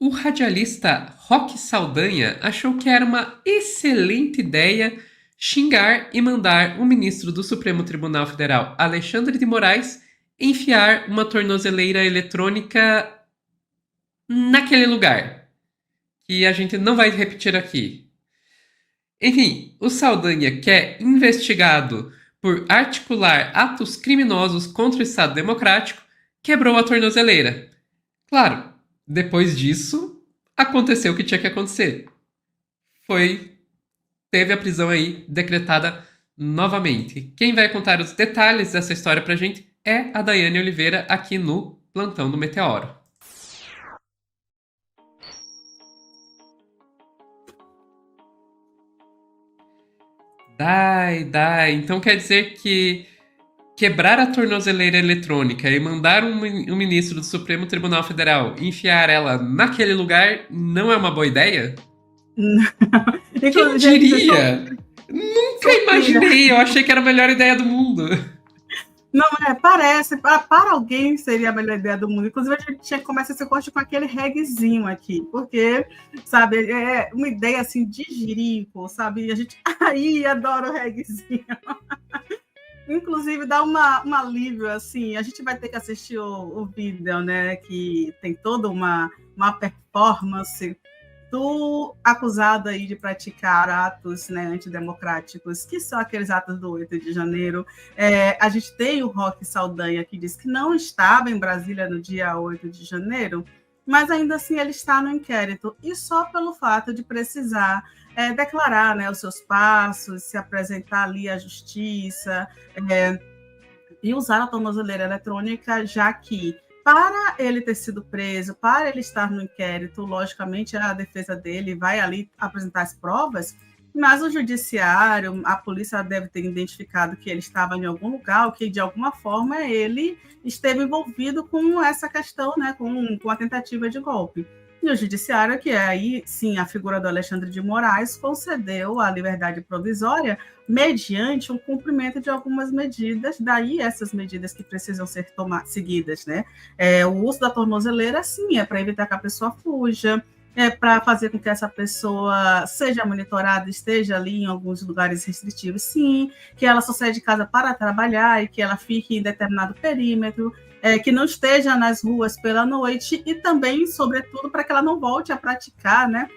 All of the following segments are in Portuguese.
O radialista Roque Saldanha achou que era uma excelente ideia xingar e mandar o ministro do Supremo Tribunal Federal, Alexandre de Moraes, enfiar uma tornozeleira eletrônica naquele lugar, que a gente não vai repetir aqui. Enfim, o Saldanha, que é investigado por articular atos criminosos contra o Estado Democrático, quebrou a tornozeleira. Claro, depois disso, aconteceu o que tinha que acontecer. Teve a prisão aí decretada novamente. Quem vai contar os detalhes dessa história pra gente é a Daiane Oliveira aqui no Plantão do Meteoro. Então quer dizer que quebrar a tornozeleira eletrônica e mandar um ministro do Supremo Tribunal Federal enfiar ela naquele lugar não é uma boa ideia? Quem Gente, diria? Nunca Sofia. imaginei, eu achei que era a melhor ideia do mundo. Não, parece, para alguém seria a melhor ideia do mundo. Inclusive, a gente tinha que começar esse corte com aquele reguezinho aqui, porque, sabe, é uma ideia assim de jirico, sabe? A gente adora o reguezinho. Inclusive, dá um alívio, assim. A gente vai ter que assistir o vídeo, né? Que tem toda uma performance do acusado aí de praticar atos, né, antidemocráticos, que são aqueles atos do 8 de janeiro. A gente tem o Roque Saldanha, que diz que não estava em Brasília no dia 8 de janeiro, mas ainda assim ele está no inquérito, e só pelo fato de precisar declarar, né, os seus passos, se apresentar ali à justiça, e usar a tornozeleira eletrônica, já que, para ele ter sido preso, para ele estar no inquérito, logicamente a defesa dele vai ali apresentar as provas, mas o judiciário, a polícia deve ter identificado que ele estava em algum lugar, ou que de alguma forma ele esteve envolvido com essa questão, né, com a tentativa de golpe. E o judiciário, que é aí, sim, a figura do Alexandre de Moraes, concedeu a liberdade provisória mediante o cumprimento de algumas medidas, daí essas medidas que precisam ser seguidas, né? O uso da tornozeleira, sim, é para evitar que a pessoa fuja, é para fazer com que essa pessoa seja monitorada, esteja ali em alguns lugares restritivos, sim, que ela só saia de casa para trabalhar e que ela fique em determinado perímetro, que não esteja nas ruas pela noite e também, sobretudo, para que ela não volte a praticar, né,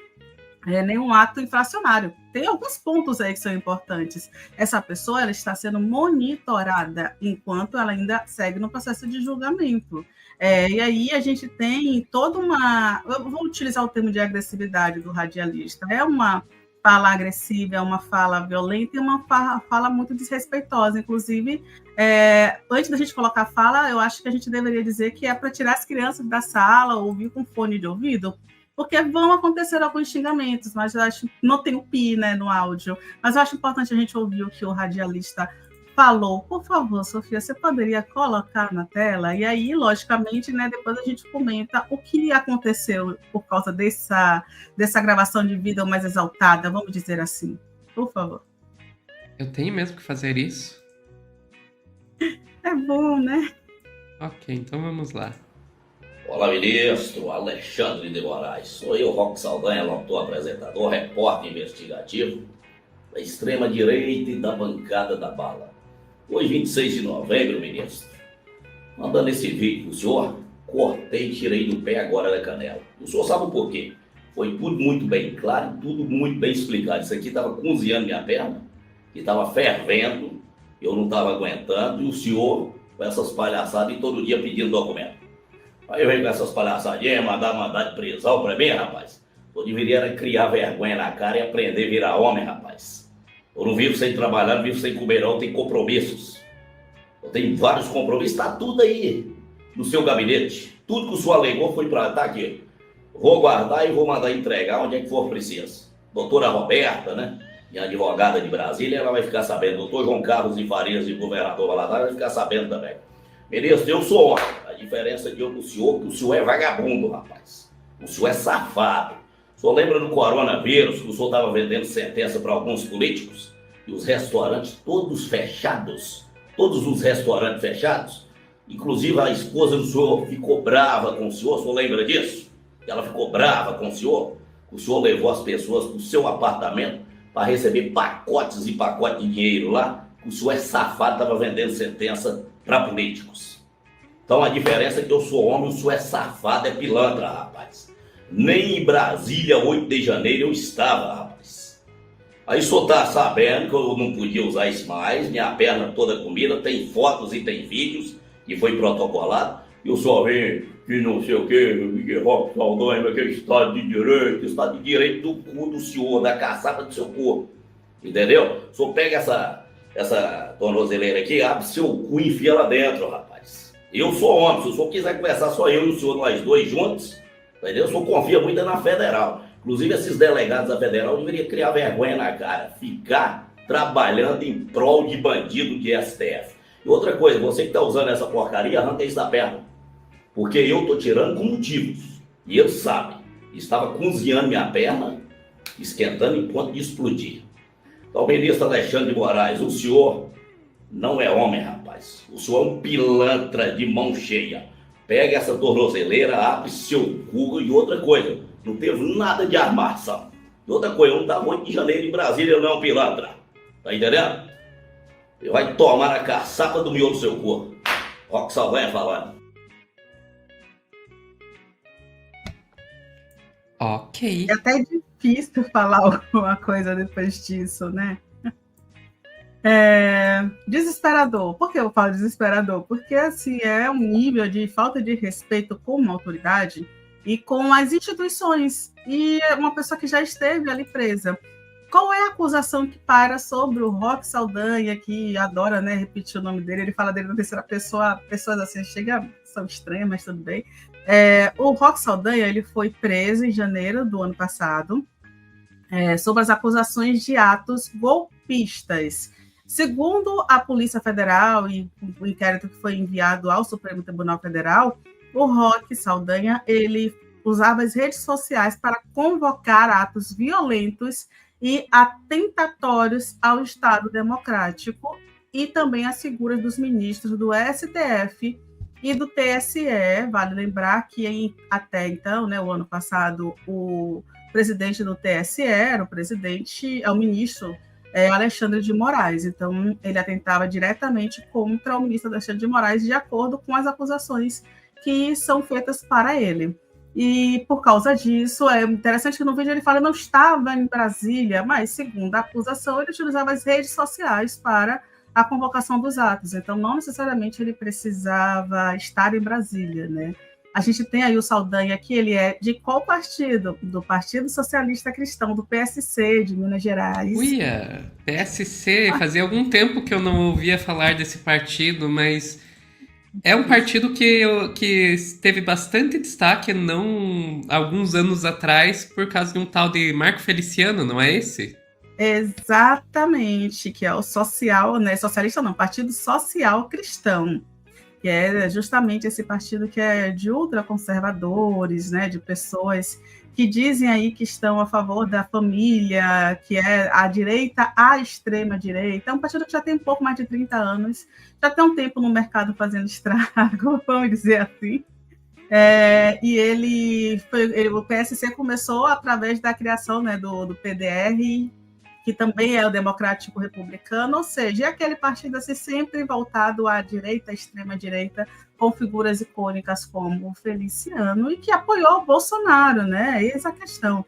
nenhum ato infracionário. Tem alguns pontos aí que são importantes. Essa pessoa ela está sendo monitorada enquanto ela ainda segue no processo de julgamento. E aí a gente tem toda uma... Eu vou utilizar o termo de agressividade do radialista. É uma fala agressiva, é uma fala violenta e uma fala muito desrespeitosa. Inclusive, antes da gente colocar a fala, eu acho que a gente deveria dizer que é para tirar as crianças da sala, ouvir com fone de ouvido, porque vão acontecer alguns xingamentos, mas eu acho não tem o pi, né, no áudio. Mas eu acho importante a gente ouvir o que o radialista falou. Por favor, Sofia, você poderia colocar na tela? E aí, logicamente, né, depois a gente comenta o que aconteceu por causa dessa gravação de vídeo mais exaltada, vamos dizer assim. Por favor. Eu tenho mesmo que fazer isso? É bom, né? Ok, então vamos lá. Olá, ministro Alexandre de Moraes. Sou eu, Roque Saldanha, locutor, apresentador, repórter investigativo da extrema-direita e da bancada da bala. Hoje, 26 de novembro, ministro, mandando esse vídeo pro senhor, cortei e tirei do pé agora da canela. O senhor sabe o porquê? Foi tudo muito bem claro, tudo muito bem explicado. Isso aqui estava cozinhando minha perna, que estava fervendo, eu não estava aguentando, e o senhor com essas palhaçadas e todo dia pedindo documento. Aí eu venho com essas palhaçadinhas, mandar de prisão pra mim, rapaz. Eu deveria criar vergonha na cara e aprender a virar homem, rapaz. Eu não vivo sem trabalhar, não vivo sem comer, não. Eu tenho compromissos. Eu tenho vários compromissos, tá tudo aí no seu gabinete. Tudo que o senhor alegou foi pra tá aqui. Vou guardar e vou mandar entregar onde é que for preciso. Doutora Roberta, né? Minha advogada de Brasília, ela vai ficar sabendo. Doutor João Carlos de Farias, de governador Valadares, vai ficar sabendo também. Ministro, eu sou homem. A diferença de eu com o senhor, que o senhor é vagabundo, rapaz. O senhor é safado. O senhor lembra do coronavírus, que o senhor estava vendendo sentença para alguns políticos? E os restaurantes todos fechados? Todos os restaurantes fechados? Inclusive a esposa do senhor ficou brava com o senhor lembra disso? Ela ficou brava com o senhor. O senhor levou as pessoas para o seu apartamento para receber pacotes e pacotes de dinheiro lá. O senhor é safado, estava vendendo sentença para políticos. Então a diferença é que eu sou homem, o senhor é safado, é pilantra, rapaz. Nem em Brasília, 8 de janeiro, eu estava, rapaz. Aí o senhor tá sabendo que eu não podia usar isso mais, minha perna toda comida, tem fotos e tem vídeos, que foi protocolado, e o senhor vê que não sei o que Roque Saldanha, que é Estado de Direito do cu do senhor, da caçada do seu corpo. Entendeu? O senhor pega essa tornozeleira aqui, abre seu cu e enfia lá dentro, rapaz. Eu sou homem, se o senhor quiser conversar só eu e o senhor, nós dois juntos, entendeu? O senhor confia muito na federal. Inclusive, esses delegados da federal deveriam criar vergonha na cara, ficar trabalhando em prol de bandido de STF. E outra coisa, você que está usando essa porcaria, arranca isso da perna. Porque eu estou tirando com motivos. E eles sabem. Estava cozinhando minha perna, esquentando em ponto de explodir. Então, ministro Alexandre de Moraes, o senhor não é homem, rapaz. O senhor é um pilantra de mão cheia. Pega essa tornozeleira, abre seu cu e outra coisa. Não teve nada de armação. E outra coisa, eu não estava 8 de janeiro em Brasília, eu não é um pilantra. Tá entendendo? Ele vai tomar a caçapa do miolo do seu corpo. Roque Saldanha falando. Ok. É até difícil falar alguma coisa depois disso, né? Desesperador. Por que eu falo desesperador? Porque, assim, é um nível de falta de respeito com uma autoridade e com as instituições. E é uma pessoa que já esteve ali presa. Qual é a acusação que para sobre o Roque Saldanha, que adora, né, repetir o nome dele? Ele fala dele na terceira pessoa, pessoas assim, são estranhas, mas tudo bem. O Roque Saldanha ele foi preso em janeiro do ano passado sobre as acusações de atos golpistas. Segundo a Polícia Federal e o inquérito que foi enviado ao Supremo Tribunal Federal, o Roque Saldanha ele usava as redes sociais para convocar atos violentos e atentatórios ao Estado Democrático e também às figuras dos ministros do STF e do TSE. Vale lembrar que até então, né, o ano passado, o presidente do TSE era o ministro Alexandre de Moraes. Então, ele atentava diretamente contra o ministro Alexandre de Moraes, de acordo com as acusações que são feitas para ele. E, por causa disso, é interessante que no vídeo ele fala que não estava em Brasília, mas, segundo a acusação, ele utilizava as redes sociais para a convocação dos atos. Então, não necessariamente ele precisava estar em Brasília, né? A gente tem aí o Saldanha, que ele é de qual partido? Do Partido Socialista Cristão, do PSC, de Minas Gerais. Uia, PSC, fazia algum tempo que eu não ouvia falar desse partido, mas é um partido que teve bastante destaque alguns anos atrás por causa de um tal de Marco Feliciano, não é esse? Exatamente, que é o social, né? Socialista não, Partido Social Cristão, que é justamente esse partido que é de ultraconservadores, né? De pessoas que dizem aí que estão a favor da família, que é a direita, a extrema-direita. É um partido que já tem um pouco mais de 30 anos, já tem um tempo no mercado fazendo estrago, vamos dizer assim. E o PSC começou através da criação, né, do PDR, que também é o Democrático Republicano, ou seja, é aquele partido assim, sempre voltado à direita, à extrema-direita, com figuras icônicas como o Feliciano, e que apoiou o Bolsonaro, né? Essa é a questão.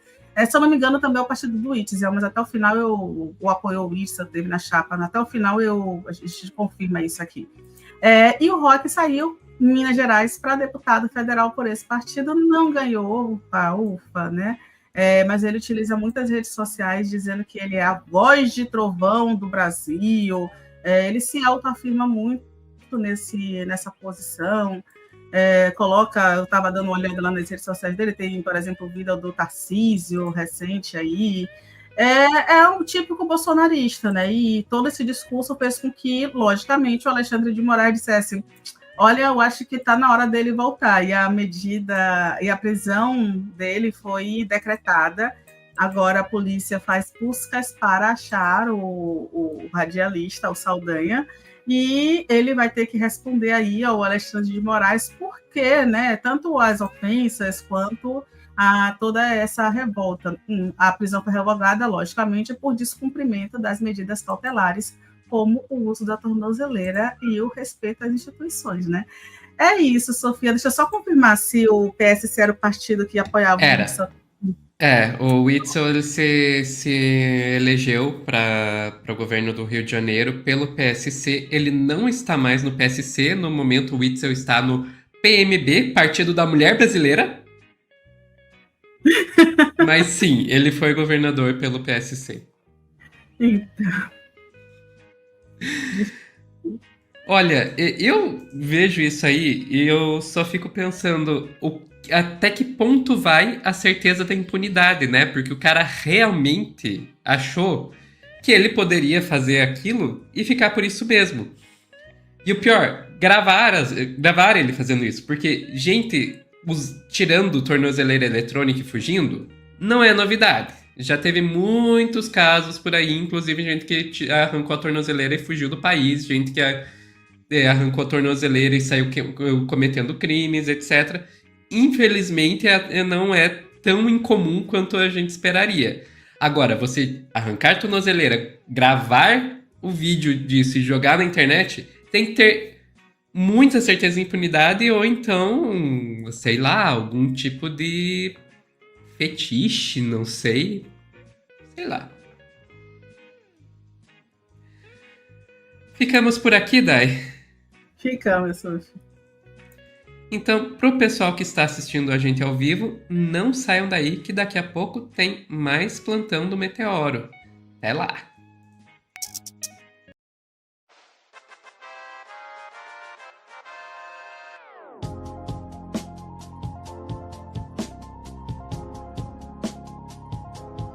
Se eu não me engano, também é o partido do Itzel, mas até o final o apoiou o Itzel, teve na chapa, até o final a gente confirma isso aqui. E o Roque saiu em Minas Gerais para deputado federal por esse partido, não ganhou, ufa, né? Mas ele utiliza muitas redes sociais dizendo que ele é a voz de trovão do Brasil, ele se autoafirma muito nessa posição, eu estava dando uma olhada lá nas redes sociais dele, tem, por exemplo, o vídeo do Tarcísio, recente aí, um típico bolsonarista, né? E todo esse discurso fez com que, logicamente, o Alexandre de Moraes dissesse: olha, eu acho que está na hora dele voltar. E a prisão dele foi decretada. Agora a polícia faz buscas para achar o radialista, o Saldanha, e ele vai ter que responder aí ao Alexandre de Moraes, porque, né, tanto as ofensas quanto a toda essa revolta. A prisão foi revogada, logicamente, por descumprimento das medidas cautelares, como o uso da tornozeleira e o respeito às instituições, né? É isso, Sofia. Deixa eu só confirmar se o PSC era o partido que apoiava Era. isso. O Witzel ele se elegeu para o governo do Rio de Janeiro pelo PSC. Ele não está mais no PSC. No momento, o Witzel está no PMB, Partido da Mulher Brasileira. Mas sim, ele foi governador pelo PSC. Então, Olha, eu vejo isso aí e eu só fico pensando até que ponto vai a certeza da impunidade, né? Porque o cara realmente achou que ele poderia fazer aquilo e ficar por isso mesmo. E o pior, gravar ele fazendo isso. Porque gente tirando tornozeleira eletrônica e fugindo não é novidade. Já teve muitos casos por aí, inclusive gente que arrancou a tornozeleira e fugiu do país, gente que arrancou a tornozeleira e saiu cometendo crimes, etc. Infelizmente, não é tão incomum quanto a gente esperaria. Agora, você arrancar a tornozeleira, gravar o vídeo disso e jogar na internet, tem que ter muita certeza de impunidade ou então, sei lá, algum tipo de fetiche, não sei. Sei lá. Ficamos por aqui, Dai. ficamos, Sofia. Então, pro pessoal que está assistindo a gente ao vivo, não saiam daí que daqui a pouco tem mais Plantão do Meteoro. Até lá!